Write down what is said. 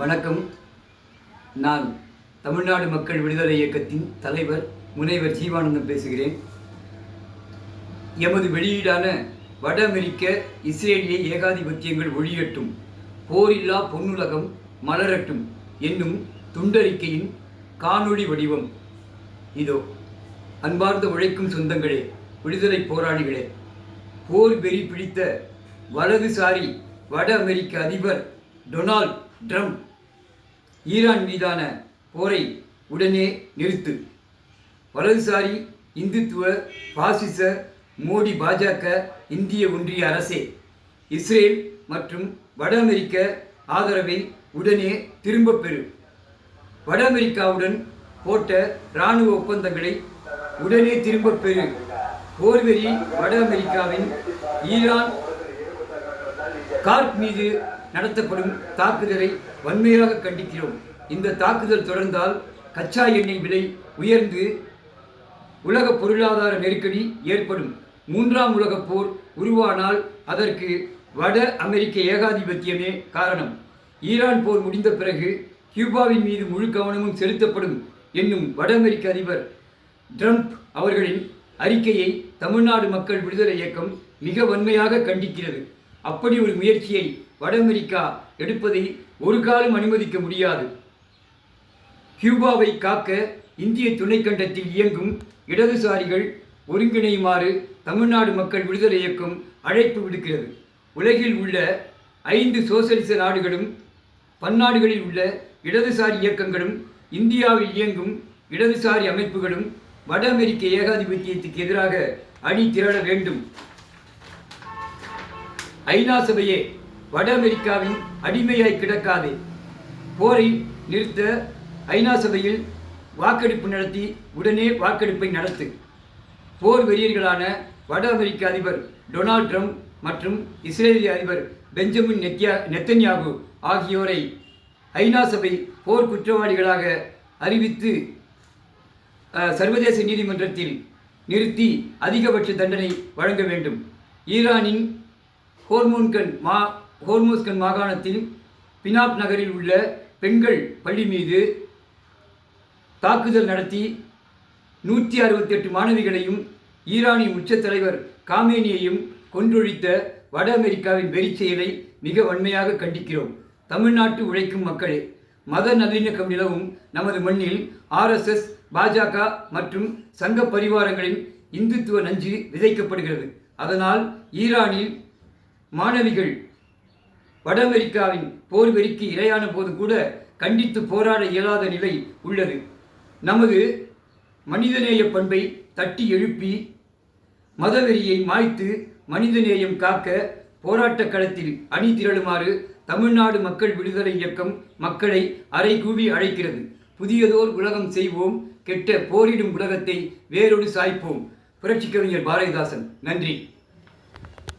வணக்கம். நான் தமிழ்நாடு மக்கள் விடுதலை இயக்கத்தின் தலைவர் முனைவர் ஜீவானந்தம் பேசுகிறேன். எமது வெளியீடான வட அமெரிக்க இஸ்ரேலிய ஏகாதிபத்தியங்கள் ஒழியட்டும், போரில்லா பொன்னுலகம் மலரட்டும் என்னும் துண்டறிக்கையின் காணொளி வடிவம் இதோ. அன்பார்ந்த உழைக்கும் சொந்தங்களே, விடுதலை போராளிகளே, போர் வெறி பிடித்த வலதுசாரி வட அமெரிக்க அதிபர் டொனால்ட் ட்ரம்ப் ஈரான் மீதான போரை உடனே நிறுத்து. வலதுசாரி இந்துத்துவ பாசிச மோடி பாஜக இந்திய ஒன்றிய அரசே, இஸ்ரேல் மற்றும் வட அமெரிக்க ஆதரவை உடனே திரும்பப் பெறு. வட அமெரிக்காவுடன் போட்ட இராணுவ ஒப்பந்தங்களை உடனே திரும்பப் பெறு. போர்வெறி வட அமெரிக்காவின் ஈரான் கார்க் மீது நடத்தப்படும் தாக்குதலை வன்மையாக கண்டிக்கிறோம். இந்த தாக்குதல் தொடர்ந்தால் கச்சா எண்ணெய் விலை உயர்ந்து உலக பொருளாதார நெருக்கடி ஏற்படும். மூன்றாம் உலகப் போர் உருவானால் அதற்கு வட அமெரிக்க ஏகாதிபத்தியமே காரணம். ஈரான் போர் முடிந்த பிறகு கியூபாவின் மீது முழு கவனமும் செலுத்தப்படும் என்னும் வட அமெரிக்க அதிபர் ட்ரம்ப் அவர்களின் அறிக்கையை தமிழ்நாடு மக்கள் விடுதலை இயக்கம் மிக வன்மையாக கண்டிக்கிறது. அப்படி ஒரு முயற்சியை வட அமெரிக்கா எடுப்பதை ஒரு காலம் அனுமதிக்க முடியாது. கியூபாவை காக்க இந்திய துணைக்கண்டத்தில் இயங்கும் இடதுசாரிகள் ஒருங்கிணையுமாறு தமிழ்நாடு மக்கள் விடுதலை இயக்கம் அழைப்பு விடுக்கிறது. உலகில் உள்ள 5 சோசலிச நாடுகளும் பன்னாடுகளில் உள்ள இடதுசாரி இயக்கங்களும் இந்தியாவில் இயங்கும் இடதுசாரி அமைப்புகளும் வட அமெரிக்க ஏகாதிபத்தியத்துக்கு எதிராக அணி திரள வேண்டும். ஐநா சபையே, வட அமெரிக்காவின் அடிமையாய் கிடக்காதே. போரை நிறுத்த ஐநா சபையில் வாக்கெடுப்பு நடத்தி உடனே வாக்கெடுப்பை நடத்து. போர் வெறியர்களான வட அமெரிக்க அதிபர் டொனால்ட் ட்ரம்ப் மற்றும் இஸ்ரேலிய அதிபர் பெஞ்சமின் நெத்தன்யாகு ஆகியோரை ஐநா சபை போர் குற்றவாளிகளாக அறிவித்து சர்வதேச நீதிமன்றத்தில் நிறுத்தி அதிகபட்ச தண்டனை வழங்க வேண்டும். ஈரானின் ஹோர்மோஸ்கன் மாகாணத்தில் பினாப் நகரில் உள்ள பெண்கள் பள்ளி மீது தாக்குதல் நடத்தி 168 மாணவிகளையும் ஈரானின் உச்சத் தலைவர் காமேனியையும் கொன்றொழித்த வட அமெரிக்காவின் வெறி செயலை மிக வன்மையாக கண்டிக்கிறோம். தமிழ்நாட்டு உழைக்கும் மக்களே, மத நல்லிணக்கம் நிலவும் நமது மண்ணில் RSS, பாஜக மற்றும் சங்க பரிவாரங்களின் இந்துத்துவ நஞ்சு விதைக்கப்படுகிறது. அதனால் ஈரானில் மாணவிகள் வட அமெரிக்காவின் போர் வெறிக்கு இரையான போது கூட கண்டித்து போராட இயலாத நிலை உள்ளது. நமது மனிதநேய பண்பை தட்டி எழுப்பி மதவெறியை மாய்த்து மனிதநேயம் காக்க போராட்ட களத்தில் அணி திரளுமாறு தமிழ்நாடு மக்கள் விடுதலை இயக்கம் மக்களை அறைகூவி அழைக்கிறது. புதியதோர் உலகம் செய்வோம், கெட்ட போரிடும் உலகத்தை வேரோடு சாய்ப்போம். புரட்சிக் கவிஞர் பாரதிதாசன். நன்றி.